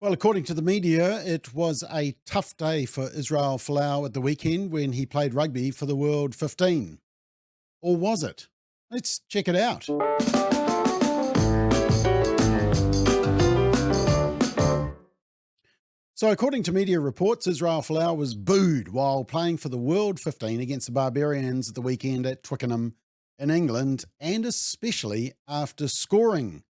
Well, according to the media, it was a tough day for Israel Folau at the weekend when he played rugby for the World 15. Or was it? Let's check it out. So, according to media reports, Israel Folau was booed while playing for the World 15 against the Barbarians at the weekend at Twickenham in England, and especially after scoring.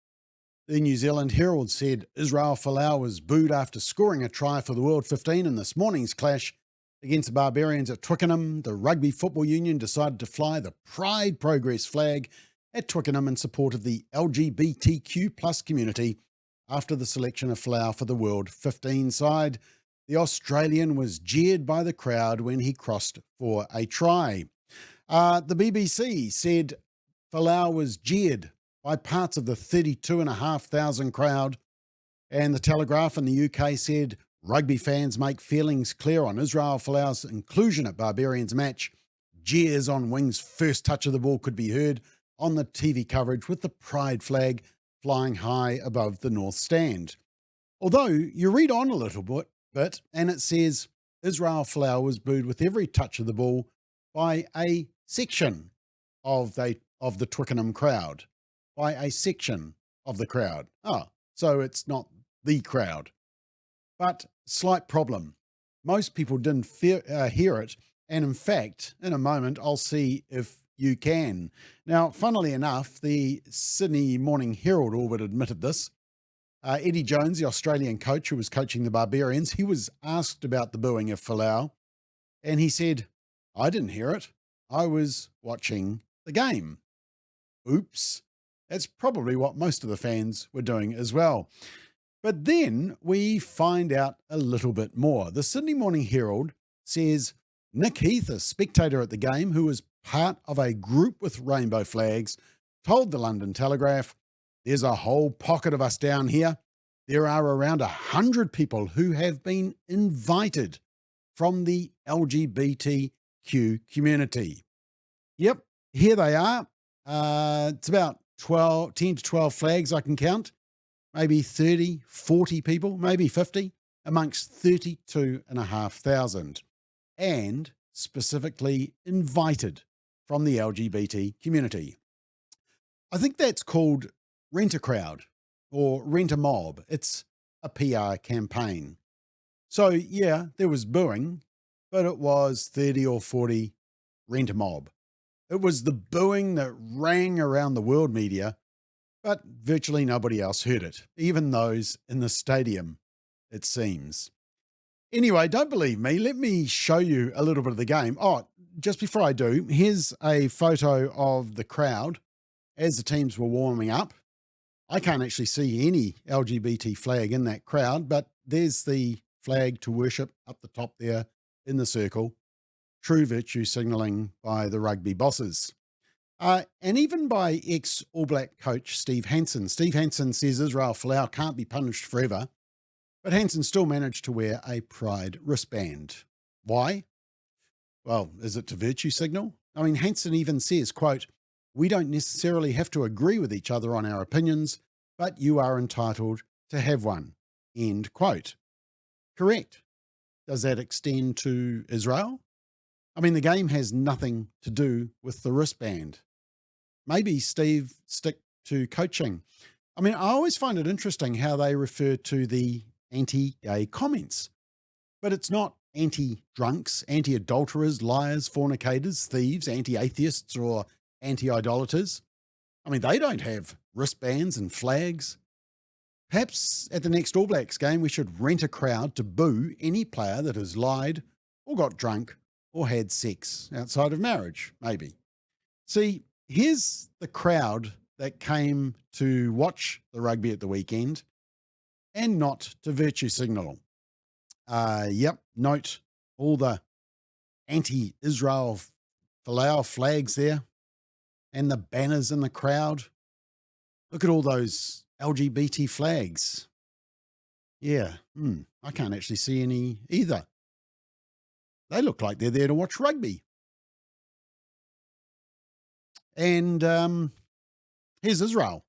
The New Zealand Herald said Israel Folau was booed after scoring a try for the World 15 in this morning's clash against the Barbarians at Twickenham. The Rugby Football Union decided to fly the Pride Progress flag at Twickenham in support of the LGBTQ plus community after the selection of Folau for the World 15 side. The Australian was jeered by the crowd when he crossed for a try. The BBC said Folau was jeered by parts of the 32,500 crowd, and the Telegraph in the UK said rugby fans make feelings clear on Israel Folau's inclusion at Barbarians match. Jeers on Wing's first touch of the ball could be heard on the TV coverage with the pride flag flying high above the north stand. Although you read on a little bit and it says Israel Folau was booed with every touch of the ball by a section of the Twickenham crowd. By a section of the crowd. Oh, so it's not the crowd. But slight problem. Most people didn't hear it. And in fact, in a moment, I'll see if you can. Now, funnily enough, the Sydney Morning Herald all but admitted this. Eddie Jones, the Australian coach who was coaching the Barbarians, he was asked about the booing of Folau, and he said, I didn't hear it. I was watching the game. Oops. That's probably what most of the fans were doing as well. But then we find out a little bit more. The Sydney Morning Herald says Nick Heath, a spectator at the game who was part of a group with rainbow flags, told the London Telegraph, there's a whole pocket of us down here. There are around 100 people who have been invited from the LGBTQ community. Yep, here they are. It's about 10 to 12 flags I can count, maybe 30, 40 people, maybe 50, amongst 32,500, and specifically invited from the LGBT community. I think that's called Rent a Crowd or Rent a Mob. It's a PR campaign. So yeah, there was booing, but it was 30 or 40 Rent a Mob. It was the booing that rang around the world media, but virtually nobody else heard it, even those in the stadium, it seems. Anyway, don't believe me. Let me show you a little bit of the game. Oh, just before I do, here's a photo of the crowd as the teams were warming up. I can't actually see any LGBT flag in that crowd, but there's the flag to worship up the top there in the circle. True virtue signalling by the rugby bosses. And even by ex-All Black coach Steve Hansen. Steve Hansen says Israel Folau can't be punished forever, but Hansen still managed to wear a pride wristband. Why? Well, is it to virtue signal? I mean, Hansen even says, quote, we don't necessarily have to agree with each other on our opinions, but you are entitled to have one, end quote. Correct. Does that extend to Israel? I mean, the game has nothing to do with the wristband. Maybe Steve stick to coaching. I mean, I always find it interesting how they refer to the anti-gay comments, but it's not anti-drunks, anti-adulterers, liars, fornicators, thieves, anti-atheists, or anti-idolaters. I mean, they don't have wristbands and flags. Perhaps at the next All Blacks game, we should rent a crowd to boo any player that has lied or got drunk or had sex outside of marriage, maybe. See, here's the crowd that came to watch the rugby at the weekend and not to virtue signal. Yep, note all the anti-Israel Folau flags there and the banners in the crowd. Look at all those LGBT flags. Yeah, I can't actually see any either. They look like they're there to watch rugby. And here's Israel.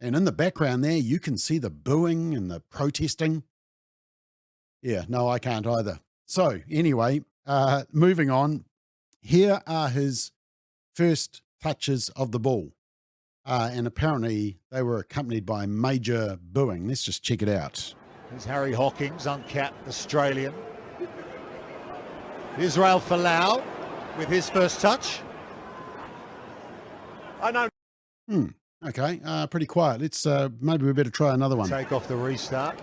And in the background there, you can see the booing and the protesting. Yeah, no, I can't either. So anyway, moving on. Here are his first touches of the ball. And apparently they were accompanied by major booing. Let's just check it out. Here's Harry Hawkins, uncapped Australian. Israel Folau with his first touch. I know. Okay, pretty quiet. Let's maybe we better try another one. Take off the restart.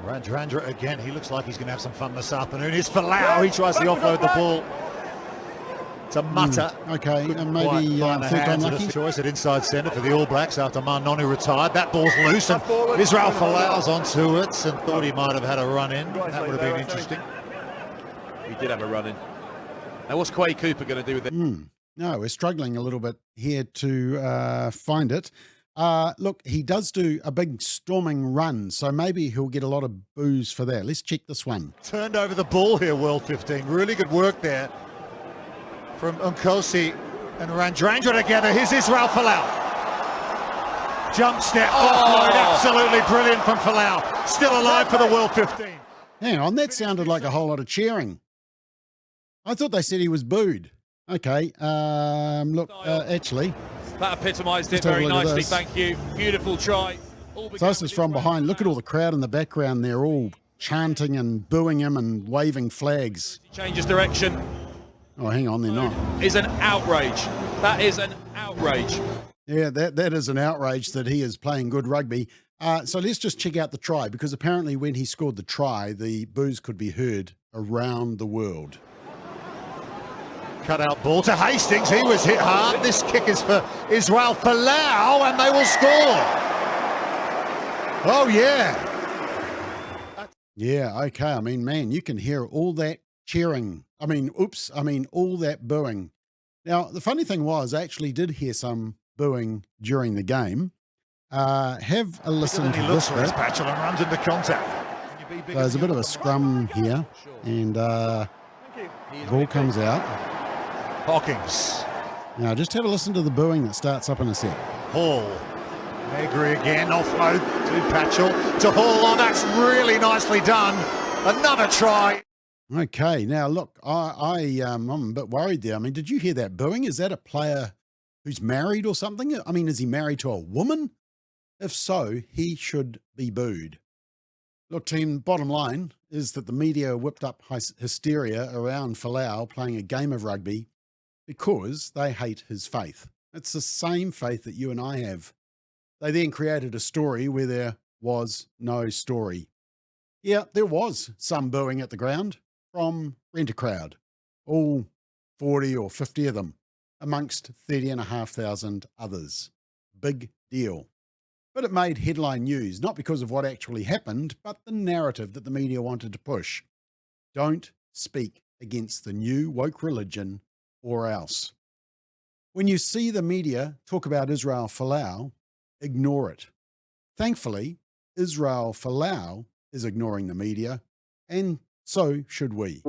Randrandra again. He looks like he's going to have some fun this afternoon. Here's Folau. He tries to offload the ball. It's a mutter. Okay, maybe think unlucky. Choice at inside centre for the All Blacks after Marnonu retired. That ball's loose and Israel Folau's onto it and thought he might have had a run in. That would have been interesting. He did have a run in. Now what's Quay Cooper going to do with it? No, we're struggling a little bit here to find it. Look, he does do a big storming run, so maybe he'll get a lot of boos for that. Let's check this one. Turned over the ball here, World 15. Really good work there from Nkosi and Randrandra together. Here's Israel Folau. Jump step, offload, absolutely brilliant from Folau. Still alive for the World 15. Hang on, that sounded like a whole lot of cheering. I thought they said he was booed. Okay, look, actually. That epitomised it very nicely, thank you. Beautiful try. So this is from behind. Look at all the crowd in the background. They're all chanting and booing him and waving flags. He changes direction. Oh, hang on, they're not. Is an outrage. That is an outrage. Yeah, that is an outrage that he is playing good rugby. So let's just check out the try, because apparently when he scored the try, the boos could be heard around the world. Cut out ball to Hastings. He was hit hard. This kick is for Israel Folau, and they will score. Oh, yeah. Yeah, okay. I mean, man, you can hear all that cheering. All that booing. Now, the funny thing was, I actually did hear some booing during the game. Have a listen to this bit. Patchell and runs into contact. So there's a bit of a scrum here, and ball comes out. Hawkins. Now, just have a listen to the booing that starts up in a sec. Hall. Negri again, offload to Patchell. To Hall. Oh, that's really nicely done. Another try. Okay, now look, I'm a bit worried there. I mean, did you hear that booing? Is that a player who's married or something? I mean, is he married to a woman? If so, he should be booed. Look, team, bottom line is that the media whipped up hysteria around Folau playing a game of rugby because they hate his faith. It's the same faith that you and I have. They then created a story where there was no story. Yeah, there was some booing at the ground from Rent-A-Crowd, all 40 or 50 of them, amongst 30,500 others. Big deal. But it made headline news, not because of what actually happened, but the narrative that the media wanted to push. Don't speak against the new woke religion or else. When you see the media talk about Israel Folau, ignore it. Thankfully, Israel Folau is ignoring the media, and so should we.